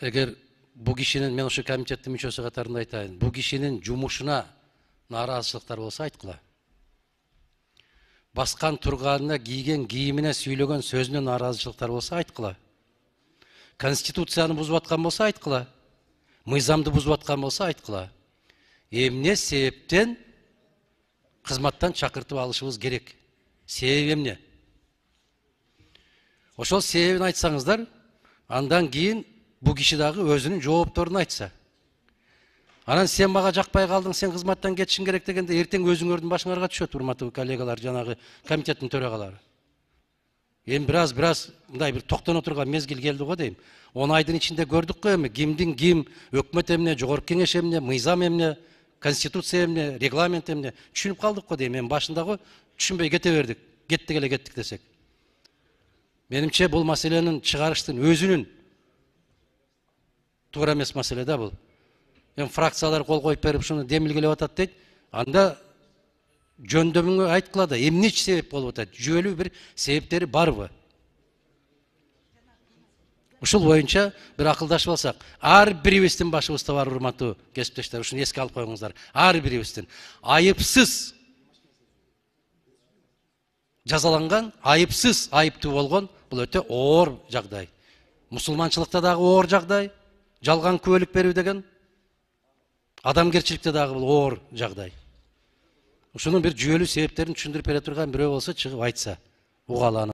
эгер бу кишинин, мен ошо комитеттин мүчөсү катарында айтайын, бу кишинин жумушуна нааразычылыктар болсо айткыла. Баскан турганына, кийген кийимине, сүйлөгөн сөзүнө нааразычылыктар болсо айткыла. Конституцияны бузуп аткан болсо айткыла. Мыйзамды бузуп аткан болсо айткыла. Эмне себептен кызматтан чакыртып алышыбыз керек? Себеби эмне? Ошол себебин айтсаңыздар, андан кийин бу киши дагы өзүнүн жоопторун айтса. Анан сен мага жакпай калдың, сен кызматтан кетишиң керек дегенде эртең өзүңөрдүн башыңарга түшөт, урматтуу коллегалар, жанагы комитеттин төрагалары. Эми бираз мындай бир токтоно турган мезгил келди го дейм. 10 айдын ичинде көрдүк го эми кимдин ким, өкмөт эмне, жогорку кеңеш эмне, мыйзам эмне, конституция эмне, регламент эмне түшүнүп калдык го дейм. Эми башындагы түшүнбөй кете бердик. Кеттик эле кеттик десек. Менимче бул маселенин чыгарыштын өзүнүн туура эмес маселе да бул. Эми фракциялар кол коюп берип шуну демилгелеп атат дейт. Анда жөндөмүңө айткыла да, эмне себеп болуп атат? Жүйөлүү бир себептери барбы? Ушул боюнча бир акылдашып алсак, ар бирибиздин башыбызда бар, урматтуу кесиптештер, ушуну эске алып коюңуздар. Ар бирибиздин айыпсыз жазаланган, айыпсыз айыптуу болгон бул өтө оор жагдай. Мусулманчылыкта дагы оор жагдай, жалган күбөлүк берүү деген, адамгерчиликте дагы бул оор жагдай. Ушунун бир жүйөлүү себептерин түшүндүрүп бере турган бирөө болсо чыгып айтса, угаланы.